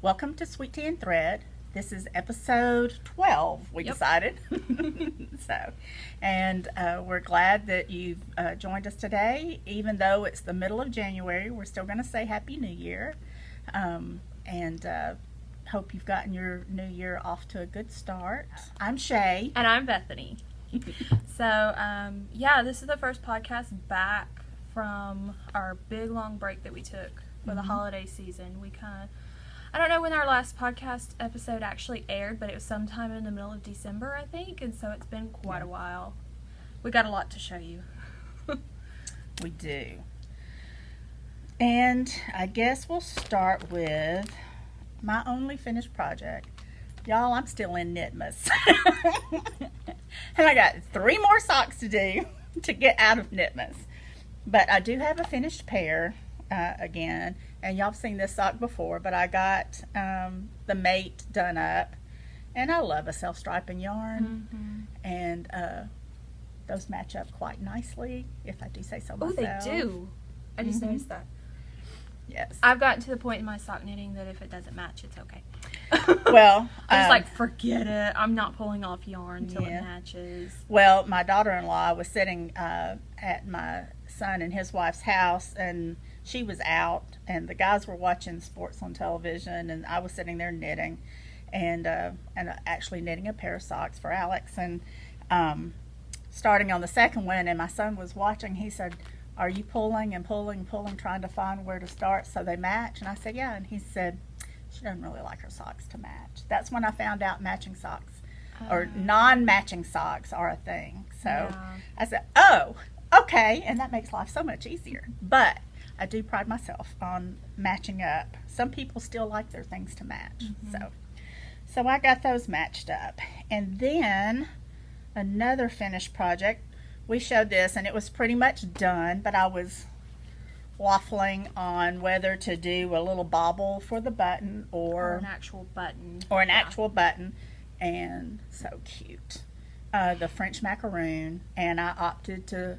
Welcome to Sweet Tea and Thread. This is episode 12, we decided. We're glad that you've joined us today. Even though it's the middle of January, we're still going to say Happy New Year. Hope you've gotten your new year off to a good start. I'm Shay. And I'm Bethany. This is the first podcast back from our big long break that we took for the holiday season. I don't know when our last podcast episode actually aired, but it was sometime in the middle of December, I think, and so it's been quite a while. We got a lot to show you. We do. And I guess we'll start with my only finished project. Y'all, I'm still in Knitmas. And I got 3 more socks to do to get out of Knitmas. But I do have a finished pair again. And y'all have seen this sock before, but I got the mate done up. And I love a self-striping yarn. And those match up quite nicely, if I do say so myself. Oh, they do. I just noticed that. Yes. I've gotten to the point in my sock knitting that if it doesn't match, it's okay. Well, I'm just forget it. I'm not pulling off yarn until it matches. Well, my daughter-in-law was sitting at my son and his wife's house, and she was out, and the guys were watching sports on television, and I was sitting there knitting, and actually knitting a pair of socks for Alex, and starting on the second one, and my son was watching. He said, "Are you pulling and pulling, trying to find where to start so they match?" And I said, "Yeah." And he said, "She doesn't really like her socks to match." That's when I found out matching socks or non-matching socks are a thing. So I said, "Oh, okay," and that makes life so much easier. But I do pride myself on matching up. Some people still like their things to match. So I got those matched up. And then another finished project. We showed this, and it was pretty much done, but I was waffling on whether to do a little bobble for the button or an actual button. Actual button. And so cute. The French macaroon, and I opted to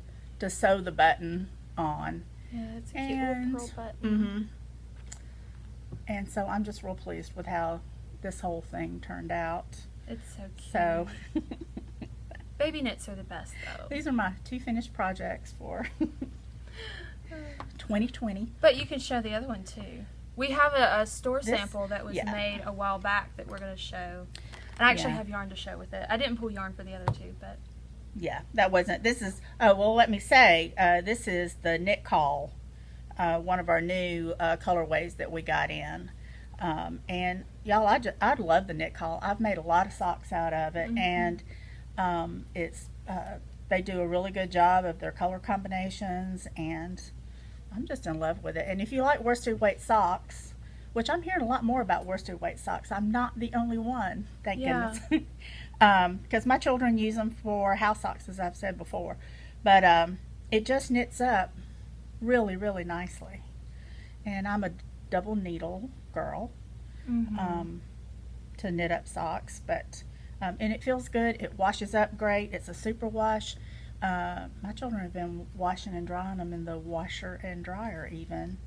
sew the button on. Yeah, it's a cute little pearl button. And so I'm just real pleased with how this whole thing turned out. It's so cute. So baby knits are the best, though. These are my 2 finished projects for 2020. But you can show the other one, too. We have a store sample that was made a while back that we're going to show. And I actually have yarn to show with it. I didn't pull yarn for the other 2, but... Yeah, that wasn't... This is... Oh, well, let me say, this is the Knit Call, one of our new colorways that we got in. And, y'all, I love the Knit Call. I've made a lot of socks out of it, and they do a really good job of their color combinations, and I'm just in love with it. And if you like worsted weight socks, which I'm hearing a lot more about worsted weight socks, I'm not the only one, thank goodness. Because my children use them for house socks, as I've said before. But it just knits up really, really nicely. And I'm a double needle girl to knit up socks. But and it feels good. It washes up great. It's a super wash. My children have been washing and drying them in the washer and dryer even.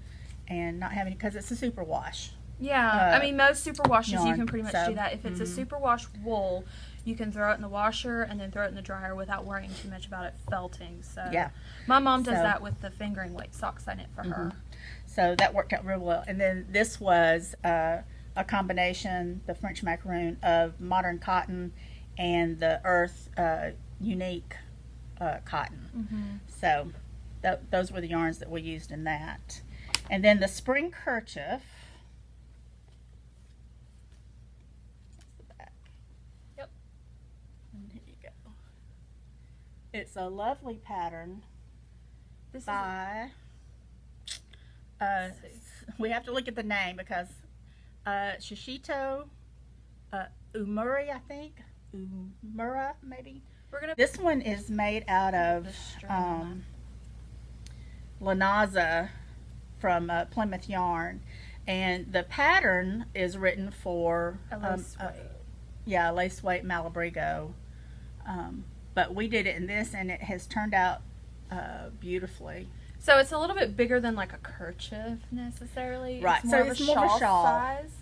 And not having, because it's a super wash. Yeah, I mean, most super washes, yarn, you can pretty much do that. If it's a super wash wool, you can throw it in the washer and then throw it in the dryer without worrying too much about it felting. So my mom does that with the fingering weight socks I knit for her. So that worked out real well. And then this was a combination, the French macaroon, of modern cotton and the Urth Uneek cotton. So those were the yarns that we used in that. And then the spring kerchief. And here you go. It's a lovely pattern by, we have to look at the name because Sachiko, Uemure, I think. Uemure, maybe. This one is made out of Linaza from Plymouth Yarn, and the pattern is written for lace weight Malabrigo, but we did it in this, and it has turned out beautifully. So it's a little bit bigger than like a kerchief necessarily. Right. It's more of a shawl size.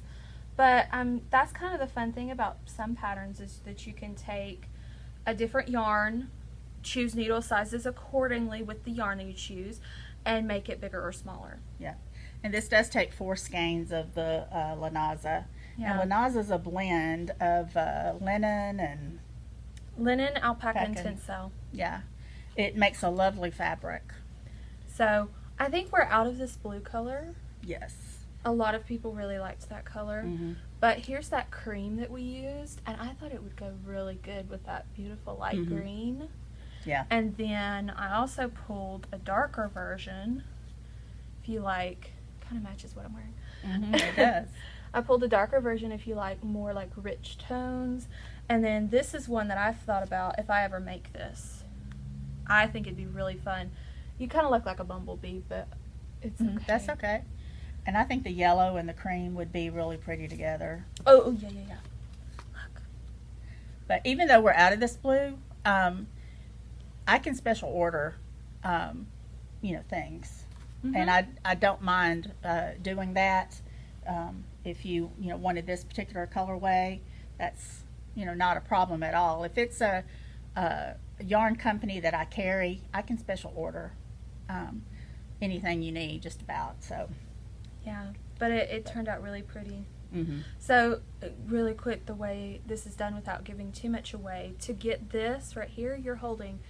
But that's kind of the fun thing about some patterns is that you can take a different yarn, choose needle sizes accordingly with the yarn that you choose, and make it bigger or smaller. Yeah. And this does take 4 skeins of the Linaza. Yeah. And Linaza is a blend of linen, alpaca, and Alpaca. tencel. yeah. It makes a lovely fabric. So I think we're out of this blue color. Yes. A lot of people really liked that color. Mm-hmm. But here's that cream that we used, and I thought it would go really good with that beautiful light Mm-hmm. green. Yeah. And then I also pulled a darker version, if you like, kind of matches what I'm wearing. Mm-hmm. It does. I pulled a darker version if you like more like rich tones. And then this is one that I've thought about if I ever make this. I think it'd be really fun. You kind of look like a bumblebee, but it's okay. That's okay. And I think the yellow and the cream would be really pretty together. Oh, yeah. Look. But even though we're out of this blue, I can special order, things. Mm-hmm. And I don't mind doing that. If you wanted this particular colorway, that's not a problem at all. If it's a yarn company that I carry, I can special order anything you need, just about. So Yeah, but it turned out really pretty. mm-hmm. So really quick, the way this is done without giving too much away, to get this right here, you're holding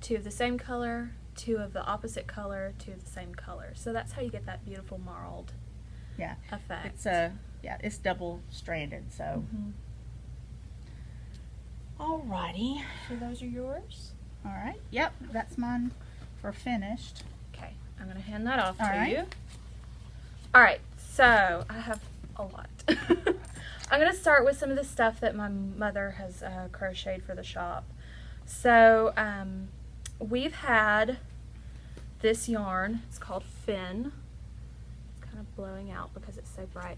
2 of the same color, 2 of the opposite color, 2 of the same color. So that's how you get that beautiful marled Yeah, effect. it's double stranded. So Mhm. alrighty, So those are yours? all right. Yep, that's mine for finished. Okay, I'm going to hand that off All to right. you. All right, so I have a lot. I'm going to start with some of the stuff that my mother has crocheted for the shop. So we've had this yarn. It's called Finn. It's kind of blowing out because it's so bright.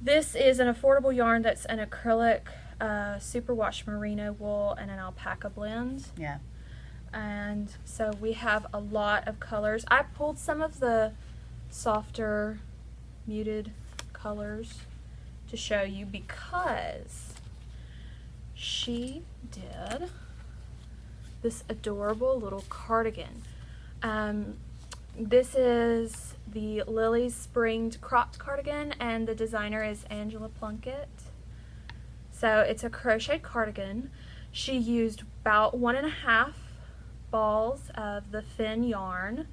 This is an affordable yarn that's an acrylic, superwash merino wool, and an alpaca blend. Yeah. And so we have a lot of colors. I pulled some of the softer, muted colors to show you because she did this adorable little cardigan. This is the LILLY'S springed cropped cardigan, and the designer is Anjela Plunkett. So it's a crochet cardigan. She used about 1.5 balls of the Finn yarn,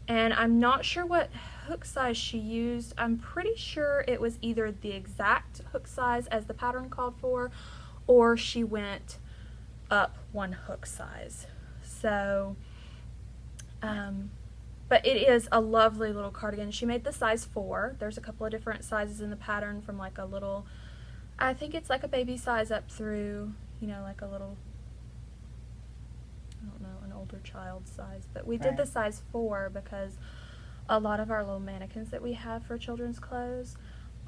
and I'm not sure what hook size she used. I'm pretty sure it was either the exact hook size as the pattern called for, or she went up 1 hook size. So but it is a lovely little cardigan. She made the size 4. There's a couple of different sizes in the pattern, from like a little, I think it's like a baby size up through, like a little, I don't know, an older child size. But we did the size 4 because a lot of our little mannequins that we have for children's clothes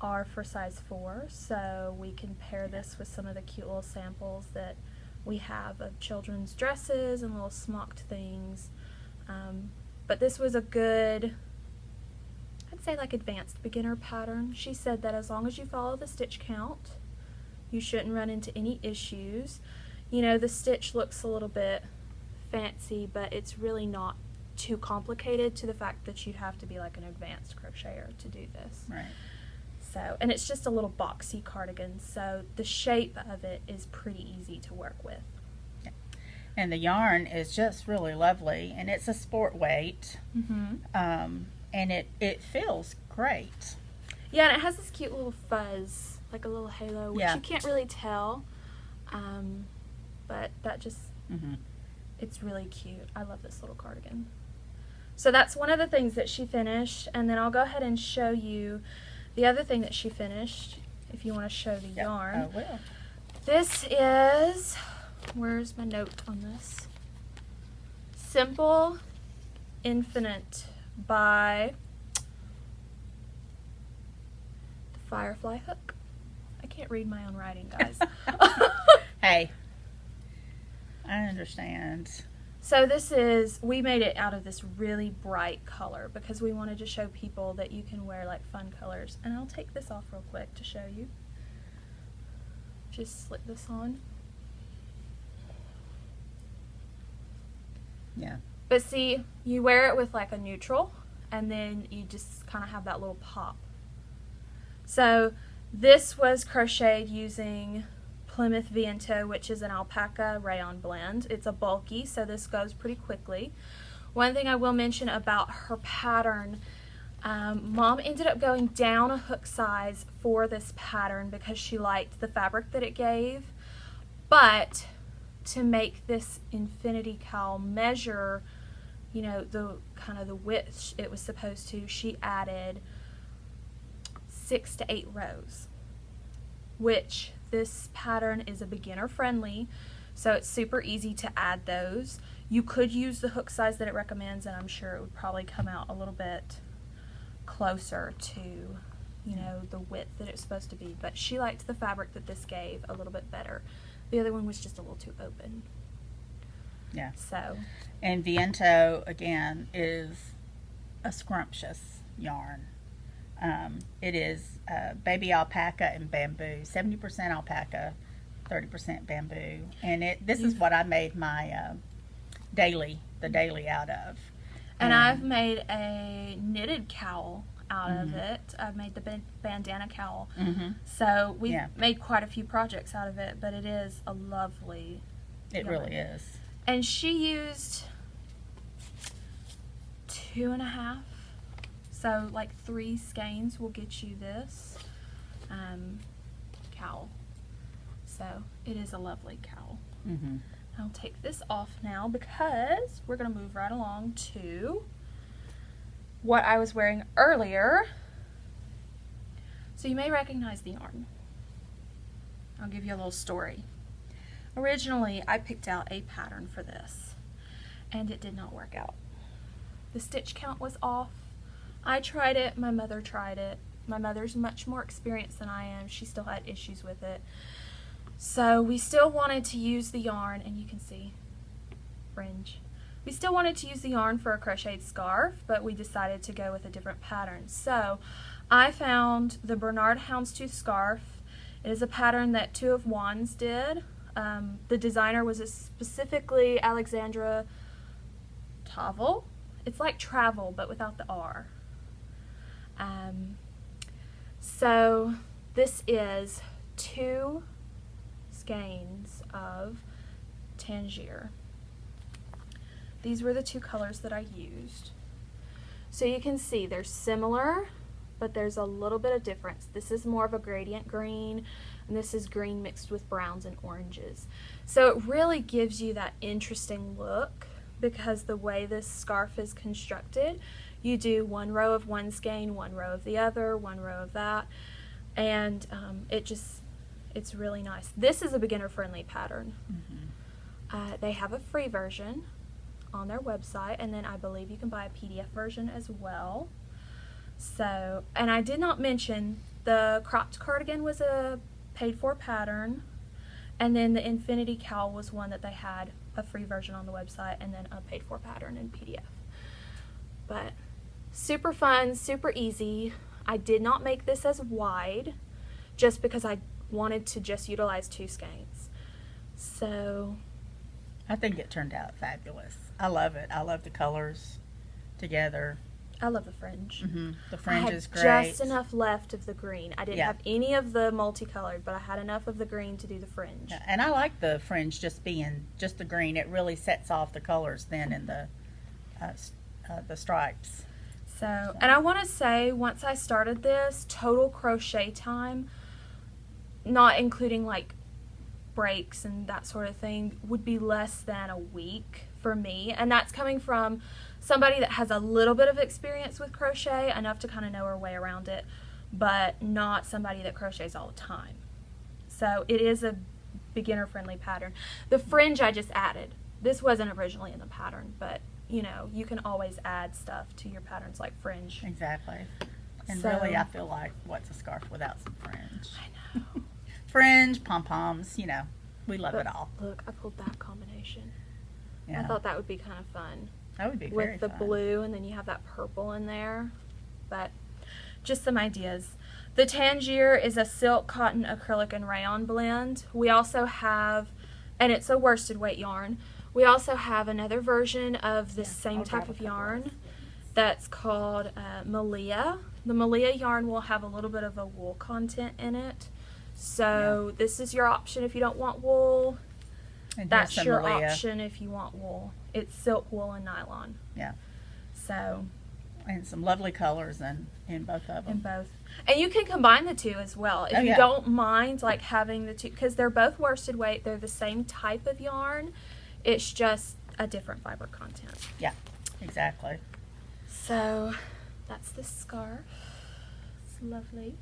are for size 4. So we can pair this with some of the cute little samples that we have of children's dresses and little smocked things. But this was a good, I'd say like advanced beginner pattern. She said that as long as you follow the stitch count, you shouldn't run into any issues. The stitch looks a little bit fancy, but it's really not too complicated to the fact that you'd have to be like an advanced crocheter to do this. Right. So, and it's just a little boxy cardigan, so the shape of it is pretty easy to work with. And the yarn is just really lovely, and it's a sport weight, Mm-hmm. and it feels great. Yeah, and it has this cute little fuzz, like a little halo, which Yeah. you can't really tell, but that just, Mm-hmm. it's really cute. I love this little cardigan. So that's one of the things that she finished, and then I'll go ahead and show you the other thing that she finished, if you want to show the yarn. I will. This is, where's my note on this? Simple Infinite by the Firefly Hook. I can't read my own writing, guys. Hey, I understand. So we made it out of this really bright color because we wanted to show people that you can wear like fun colors. And I'll take this off real quick to show you. Just slip this on. Yeah. But see, you wear it with like a neutral, and then you just kind of have that little pop. So this was crocheted using Plymouth Viento, which is an alpaca rayon blend. It's a bulky, so this goes pretty quickly. One thing I will mention about her pattern, Mom ended up going down a hook size for this pattern because she liked the fabric that it gave, but to make this infinity cowl measure, you know, the kind of the width it was supposed to, she added 6 to 8 rows, which this pattern is a beginner friendly, so it's super easy to add those. You could use the hook size that it recommends, and I'm sure it would probably come out a little bit closer to, you know, the width that it's supposed to be, but she liked the fabric that this gave a little bit better. The other one was just a little too open. Yeah. So. And Viento, again, is a scrumptious yarn. It is baby alpaca and bamboo, 70% alpaca, 30% bamboo. And this is what I made my daily out of. And I've made a knitted cowl out of it. I've made the bandana cowl. So we've made quite a few projects out of it, but it is a lovely It yarn. really is. And she used 2.5. So like 3 skeins will get you this cowl. So it is a lovely cowl. I'll take this off now because we're going to move right along to what I was wearing earlier. So you may recognize the yarn. I'll give you a little story. Originally, I picked out a pattern for this, and it did not work out. The stitch count was off. I tried it, my mother tried it. My mother's much more experienced than I am. She still had issues with it. So we still wanted to use the yarn, and you can see fringe. We still wanted to use the yarn for a crocheted scarf, but we decided to go with a different pattern. So I found the Bernard Houndstooth scarf. It is a pattern that Two of Wands did. The designer was specifically Alexandra Tavel. It's like travel, but without the R. So this is 2 skeins of Tangier. These were the 2 colors that I used. So you can see they're similar, but there's a little bit of difference. This is more of a gradient green, and this is green mixed with browns and oranges. So it really gives you that interesting look because the way this scarf is constructed, you do 1 row of one skein, 1 row of the other, 1 row of that, and it's really nice. This is a beginner-friendly pattern. They have a free version on their website, and then I believe you can buy a PDF version as well. So, and I did not mention the cropped cardigan was a paid-for pattern, and then the infinity cowl was one that they had a free version on the website, and then a paid-for pattern in PDF. But super fun, super easy. I did not make this as wide just because I wanted to just utilize 2 skeins. So I think it turned out fabulous. I love it. I love the colors together. I love the fringe. The fringe is great. I had just enough left of the green. I didn't have any of the multicolored, but I had enough of the green to do the fringe. Yeah, and I like the fringe just being just the green. It really sets off the colors then in the stripes. So, and I want to say, once I started this, total crochet time, not including like breaks and that sort of thing, would be less than a week for me. And that's coming from somebody that has a little bit of experience with crochet, enough to kind of know her way around it, but not somebody that crochets all the time. So it is a beginner-friendly pattern. The fringe I just added. This wasn't originally in the pattern, but you know, you can always add stuff to your patterns like fringe. Exactly. And So- really, I feel like, what's a scarf without some fringe? I know. Fringe, pom-poms, you know, we love it all. Look, I pulled that combination. Yeah. I thought that would be kind of fun. That would be very with the fun. blue, and then you have that purple in there. But just some ideas. The Tangier is a silk, cotton, acrylic, and rayon blend. We also have, and it's a worsted weight yarn. We also have another version of the same I'll type grab of a couple. yarn that's called Malia. The Malia yarn will have a little bit of a wool content in it. So this is your option if you don't want wool. And here's That's some your Malia. option if you want wool. It's silk, wool, and nylon. Yeah. So, And some lovely colors in both of in them. both. And you can combine the two as well. If Oh, you yeah. don't mind like having the two, because they're both worsted weight, they're the same type of yarn. It's just a different fiber content. Yeah, exactly. So, that's the scarf. It's lovely.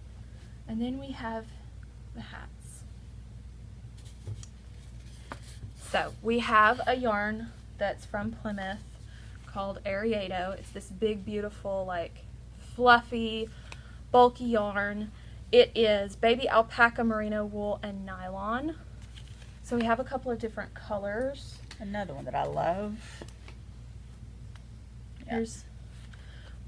And then we have the hats. So, we have a yarn that's from Plymouth called Aireado. It's this big, beautiful, like, fluffy, bulky yarn. It is baby alpaca, merino wool, and nylon. So we have a couple of different colors. Another one that I love. Yeah.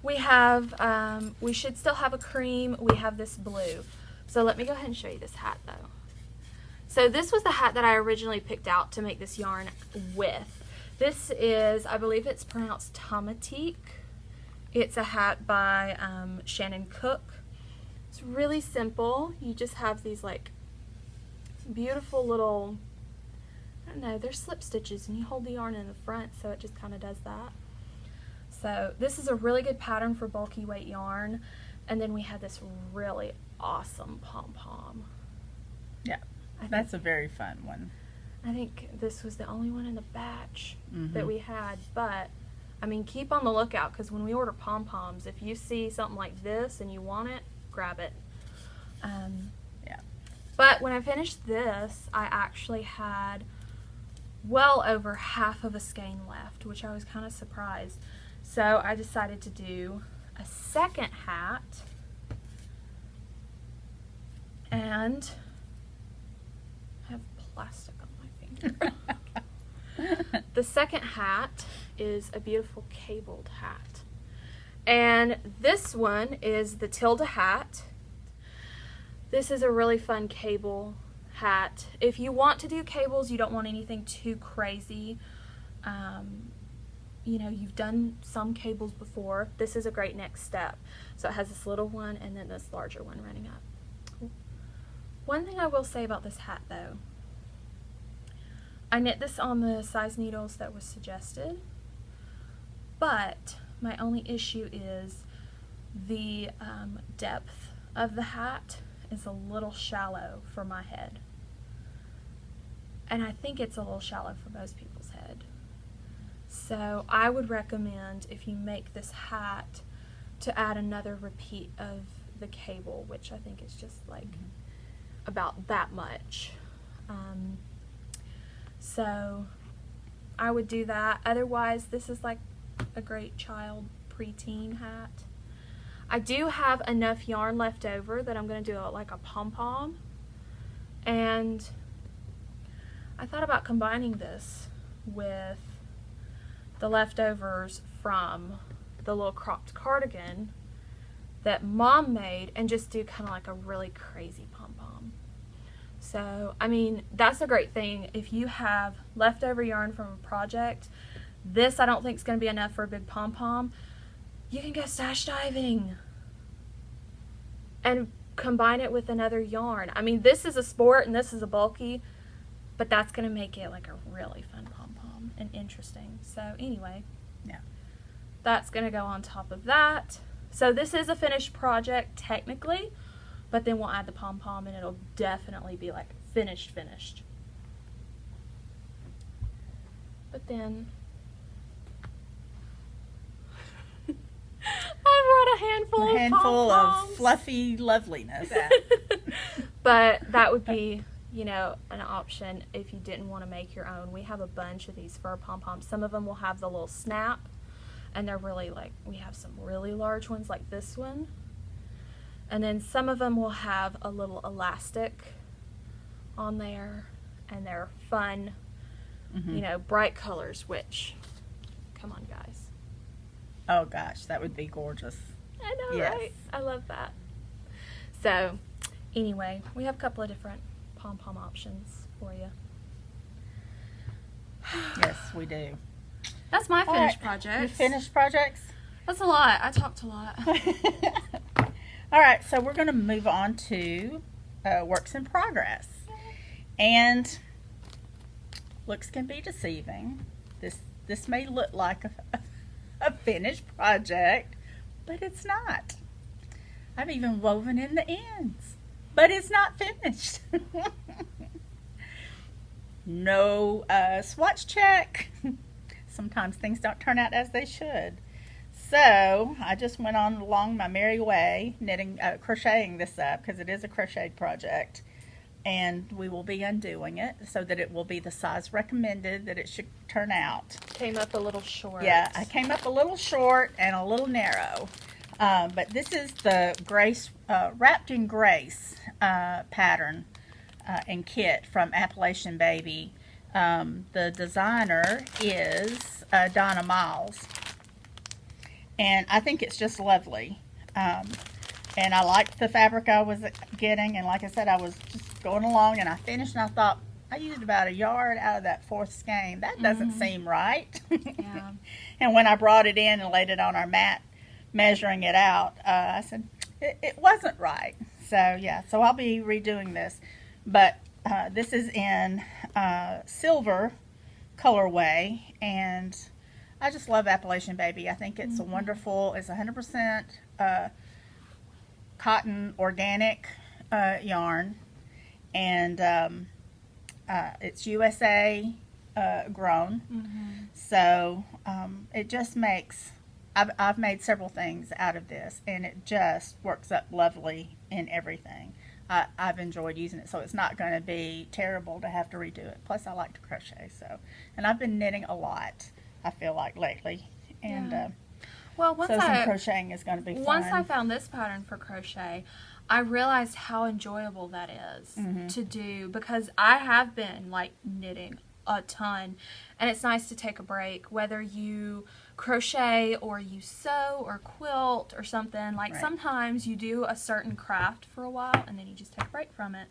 We have, we should still have a cream. We have this blue. So let me go ahead and show you this hat though. So this was the hat that I originally picked out to make this yarn with. This is, I believe it's pronounced Tamitik. It's a hat by Shannon Cook. It's really simple. You just have these like beautiful little, I don't know, they're slip stitches, and you hold the yarn in the front, so it just kind of does that. So this is a really good pattern for bulky weight yarn. And then we have this really awesome pom-pom. Yeah, that's a very fun one. I think this was the only one in the batch Mhm. that we had, but I mean, keep on the lookout, because when we order pom-poms, if you see something like this and you want it, grab it. Yeah. But when I finished this, I actually had well over half of a skein left, which I was kind of surprised. So I decided to do a second hat, and I have plastic on my finger. The second hat is a beautiful cabled hat. And this one is the Tilda hat. This is a really fun cable hat. If you want to do cables, you don't want anything too crazy. You know, you've done some cables before. This is a great next step. So it has this little one and then this larger one running up. One thing I will say about this hat though, I knit this on the size needles that was suggested, but my only issue is the depth of the hat is a little shallow for my head. And I think it's a little shallow for most people's head. So I would recommend, if you make this hat, to add another repeat of the cable, which I think is just like about that much. So I would do that. Otherwise, this is like a great child preteen hat. I do have enough yarn left over that I'm going to do like a pom-pom. And I thought about combining this with the leftovers from the little cropped cardigan that Mom made, and just do kind of like a really crazy pom-pom. So, I mean, that's a great thing. If you have leftover yarn from a project, this I don't think is going to be enough for a big pom-pom. You can go stash diving and combine it with another yarn. I mean, this is a sport and this is a bulky, but that's going to make it like a really fun pom-pom and interesting. So anyway, Yeah. that's going to go on top of that. So this is a finished project technically, but then we'll add the pom-pom and it'll definitely be like finished. But then I brought a handful of of pom-poms. fluffy loveliness. But that would be, you know, an option if you didn't want to make your own. We have a bunch of these fur pom-poms. Some of them will have the little snap, and they're really like, we have some really large ones like this one. And then some of them will have a little elastic on there, and they're fun. you know, bright colors, which, come on, guys. Oh, gosh, that would be gorgeous. I know, Yes. right? I love that. So, anyway, we have a couple of different pom-pom options for you. Yes, we do. That's my All finished right. project. Your finished projects? That's a lot. I talked a lot. All right, so we're going to move on to works in progress. And looks can be deceiving. This may look like a finished project, but it's not. I've even woven in the ends, but it's not finished. No swatch check. Sometimes things don't turn out as they should. So I just went on along my merry way, crocheting this up because it is a crocheted project, and we will be undoing it so that it will be the size recommended that it should turn out. Came up a little short. Yeah, I came up a little short and a little narrow, but this is the Grace Wrapped in Grace pattern and kit from Appalachian Baby. The designer is Donna Miles. And I think it's just lovely. And I liked the fabric I was getting. And like I said, I was just going along and I finished and I thought, I used about a yard out of that fourth skein. That doesn't seem right. Yeah. And when I brought it in and laid it on our mat, measuring it out, I said, it wasn't right. So, yeah, so I'll be redoing this. But this is in silver colorway, and I just love Appalachian Baby. I think it's a wonderful, it's 100% cotton organic yarn, and it's USA grown. So it just makes, I've made several things out of this, and it just works up lovely in everything. I've enjoyed using it, so it's not going to be terrible to have to redo it. Plus, I like to crochet, so, and I've been knitting a lot, I feel like, lately, and well, so some crocheting is going to be fun. Once I found this pattern for crochet, I realized how enjoyable that is to do, because I have been like knitting a ton, and it's nice to take a break, whether you crochet or you sew or quilt or something. Like sometimes you do a certain craft for a while and then you just take a break from it,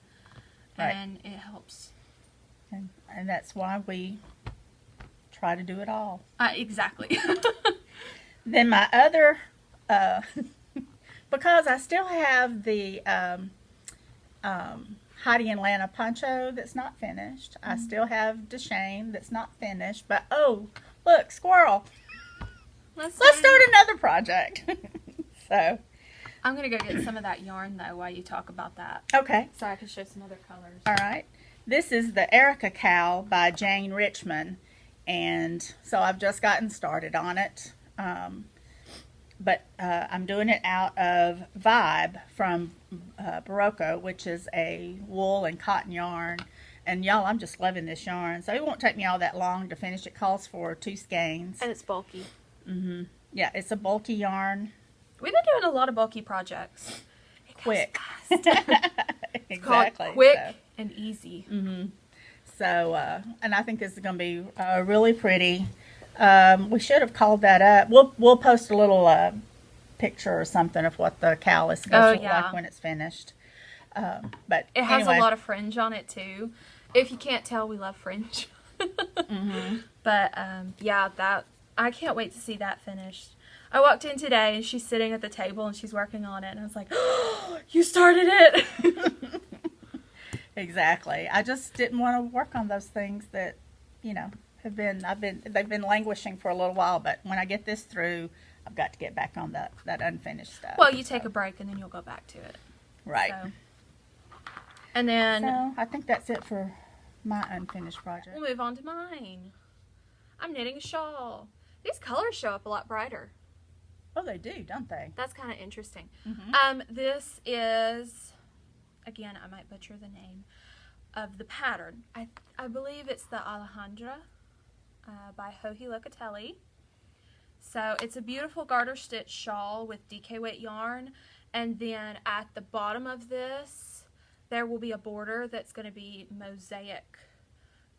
and it helps. And that's why we try to do it all. Exactly. Then my other, because I still have the Heidi and Lana poncho that's not finished. I still have Deshane that's not finished. But, oh, look, squirrel. Let's start another project. So I'm going to go get some of that yarn, though, while you talk about that. Okay. So I can show some other colors. All right. This is the Erica Cow by Jane Richmond. And so I've just gotten started on it. But I'm doing it out of Vibe from Berroco, which is a wool and cotton yarn. And y'all, I'm just loving this yarn. So it won't take me all that long to finish. It calls for 2 skeins. And it's bulky. Yeah, it's a bulky yarn. We've been doing a lot of bulky projects. Quick. It's called quick and easy. So, and I think this is going to be really pretty. We should have called that up. We'll post a little picture or something of what the cowl is supposed to look like when it's finished. But it has anyway. a lot of fringe on it too. If you can't tell, we love fringe. But yeah, that I can't wait to see that finished. I walked in today and she's sitting at the table and she's working on it, and I was like, "Oh, you started it!" Exactly. I just didn't want to work on those things that, you know, they've been languishing for a little while. But when I get this through, I've got to get back on that unfinished stuff. Well, you take a break and then you'll go back to it. Right. So. And then So I think that's it for my unfinished project. we'll move on to mine. I'm knitting a shawl. These colors show up a lot brighter. Oh, they do, don't they? That's kind of interesting. This is, again, I might butcher the name of the pattern. I believe it's the Alexandra by Joji Locatelli. So it's a beautiful garter stitch shawl with DK weight yarn, and then at the bottom of this there will be a border that's going to be mosaic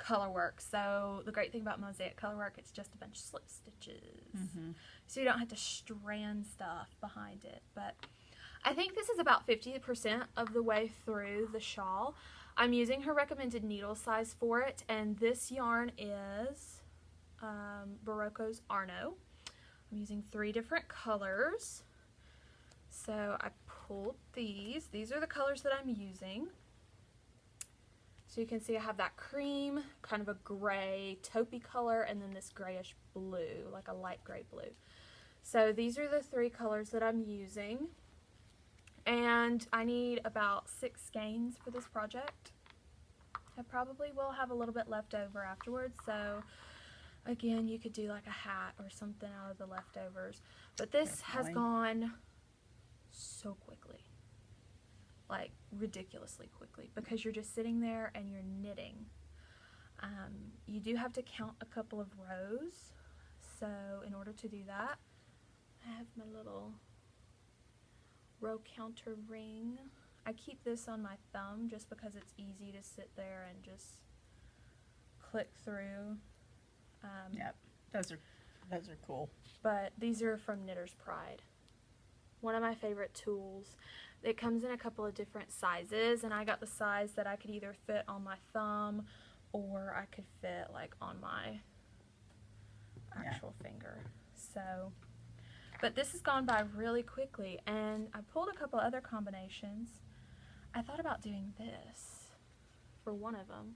color work. So the great thing about mosaic color work, it's just a bunch of slip stitches. So you don't have to strand stuff behind it. But I think this is about 50% of the way through the shawl. I'm using her recommended needle size for it, and this yarn is Berroco's Arno. I'm using 3 different colors. So I pulled these. These are the colors that I'm using. So you can see I have that cream, kind of a gray, taupey color, and then this grayish blue, like a light gray blue. So these are the 3 colors that I'm using. And I need about 6 skeins for this project. I probably will have a little bit left over afterwards, so again, you could do like a hat or something out of the leftovers. But this has gone so quickly. Like ridiculously quickly, because you're just sitting there and you're knitting. You do have to count a couple of rows, so in order to do that, I have my little row counter ring. I keep this on my thumb just because it's easy to sit there and just click through. Yep, those are cool. But these are from Knitter's Pride. One of my favorite tools. It comes in a couple of different sizes, and I got the size that I could either fit on my thumb or I could fit like on my actual finger. So, but this has gone by really quickly, and I pulled a couple other combinations. I thought about doing this for one of them.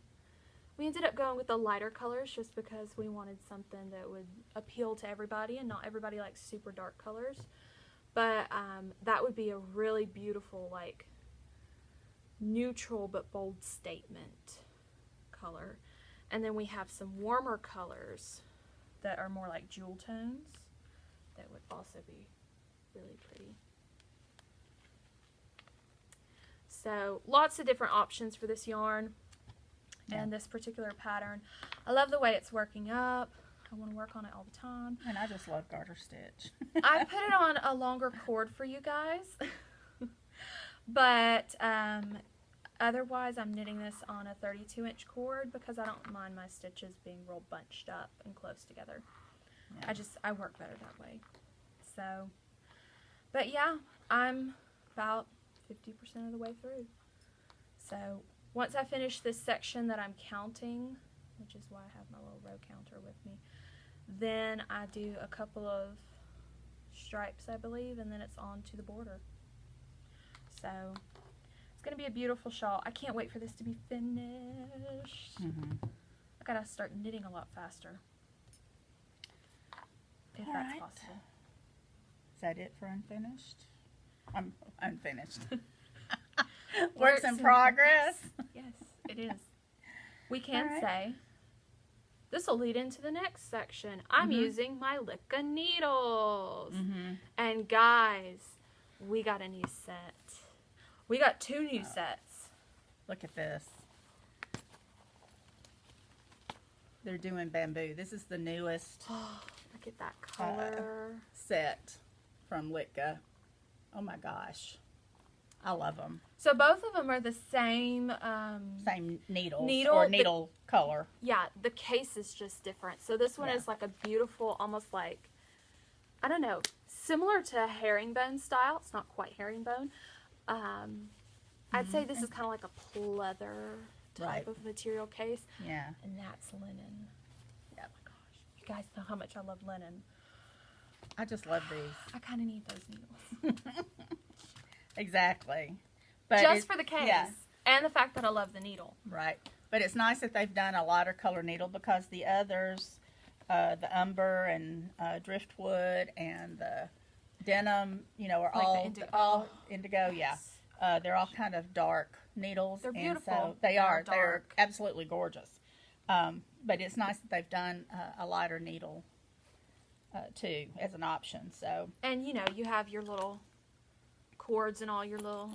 We ended up going with the lighter colors just because we wanted something that would appeal to everybody, and not everybody likes super dark colors. But that would be a really beautiful, like, neutral but bold statement color. And then we have some warmer colors that are more like jewel tones that would also be really pretty. So lots of different options for this yarn and this particular pattern. I love the way it's working up. I want to work on it all the time. And I just love garter stitch. I put it on a longer cord for you guys. But otherwise I'm knitting this on a 32-inch cord because I don't mind my stitches being real bunched up and close together. Yeah. I work better that way. So, but yeah, I'm about 50% of the way through. So once I finish this section that I'm counting, which is why I have my little row counter with me, then I do a couple of stripes, I believe, and then it's on to the border. So it's going to be a beautiful shawl. I can't wait for this to be finished. I gotta start knitting a lot faster, if that's possible. Is that it for unfinished? I'm unfinished. Works in progress. Yes, it is. We can say this will lead into the next section. I'm using my Liilda needles. And guys, we got a new set. We got 2 new sets. Look at this. They're doing bamboo. This is the newest look at that color set from Liilda. Oh my gosh. I love them. So both of them are the same same needle color. Yeah, the case is just different. So this one is like a beautiful, almost like, I don't know, similar to herringbone style. It's not quite herringbone. I'd say this is kind of like a pleather type of material case. Yeah. And that's linen. Oh my gosh. You guys know how much I love linen. I just love these. I kind of need those needles. Exactly. But just for the case and the fact that I love the needle. Right. But it's nice that they've done a lighter color needle because the others, the umber and driftwood and the denim, you know, are like all indigo. Yeah. They're all kind of dark needles. They're beautiful. And so they're absolutely gorgeous. But it's nice that they've done a lighter needle too as an option. So. And you know, you have your little cords and all your little,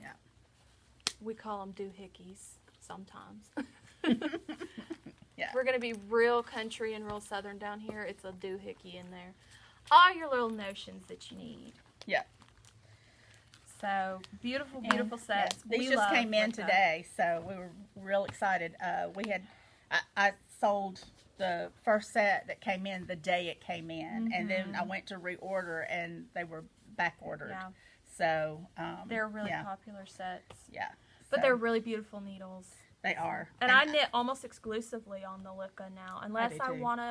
we call them doohickeys sometimes. We're going to be real country and real southern down here. It's a doohickey in there. All your little notions that you need. Yeah. So, beautiful, beautiful sets. These just came in today, so we were real excited. I sold the first set that came in the day it came in, and then I went to reorder, and they were back ordered. Yeah. So They're really popular sets. Yeah, But so they're really beautiful needles. they are. And I knit almost exclusively on the Licca now, unless I too. want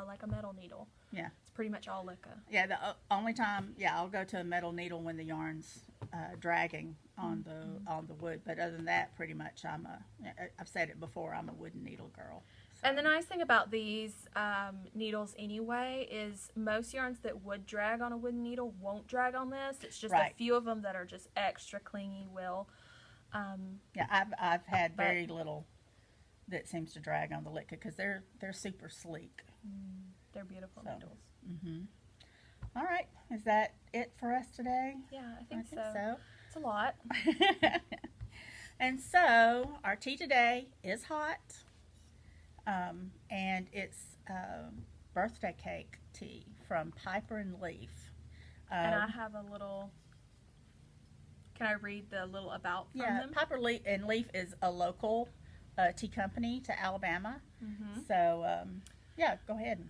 like a metal needle. Yeah. It's pretty much all Licca. Yeah, the only time, I'll go to a metal needle when the yarn's dragging on the wood. But other than that, pretty much I've said it before, I'm a wooden needle girl. So. And the nice thing about these needles anyway is most yarns that would drag on a wooden needle won't drag on this. It's just a few of them that are just extra clingy will. I've had very little that seems to drag on the Licca because they're super sleek. They're beautiful needles. All right, is that it for us today? Yeah, I think so. It's a lot. And so our tea today is hot, and it's birthday cake tea from Piper and Leaf. And I have a little. Can I read the little about from them? Piper and Leaf is a local tea company to Alabama. So, go ahead.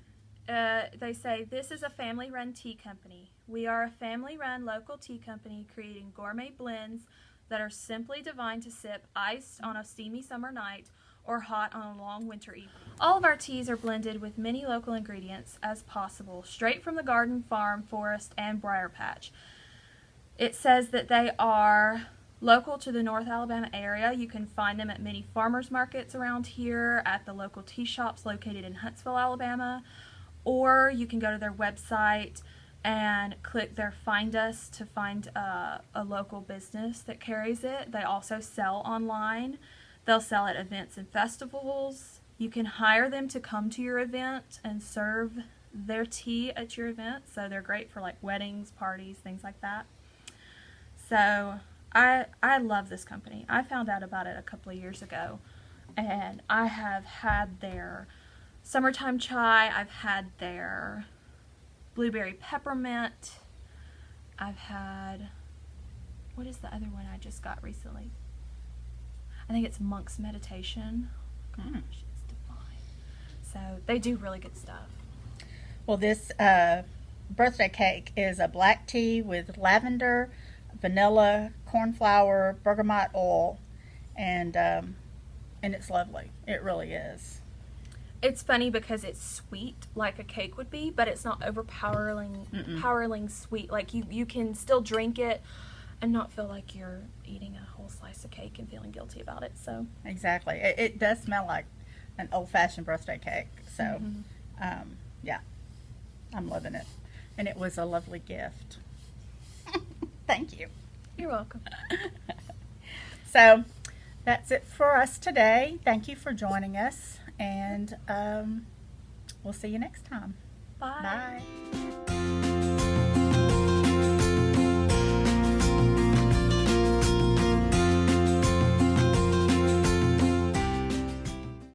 They say, this is a family-run tea company. We are a family-run local tea company creating gourmet blends that are simply divine to sip iced on a steamy summer night or hot on a long winter evening. All of our teas are blended with many local ingredients as possible, straight from the garden, farm, forest, and briar patch. It says that they are local to the North Alabama area. You can find them at many farmers markets around here, at the local tea shops located in Huntsville, Alabama, or you can go to their website and click their Find Us to find a local business that carries it. They also sell online. They'll sell at events and festivals. You can hire them to come to your event and serve their tea at your event. So they're great for like weddings, parties, things like that. So I love this company. I found out about it a couple of years ago, and I have had their summertime chai. I've had their blueberry peppermint. I've had, what is the other one I just got recently? I think it's Monk's Meditation. Gosh, it's divine. So they do really good stuff. Well, this birthday cake is a black tea with lavender, vanilla, cornflower, bergamot oil, and it's lovely. It really is. It's funny because it's sweet like a cake would be, but it's not overpowering sweet. Like you can still drink it and not feel like you're eating a whole slice of cake and feeling guilty about it. So exactly, it does smell like an old-fashioned birthday cake. So I'm loving it, and it was a lovely gift. Thank you. You're welcome. So that's it for us today. Thank you for joining us, and we'll see you next time. Bye. Bye.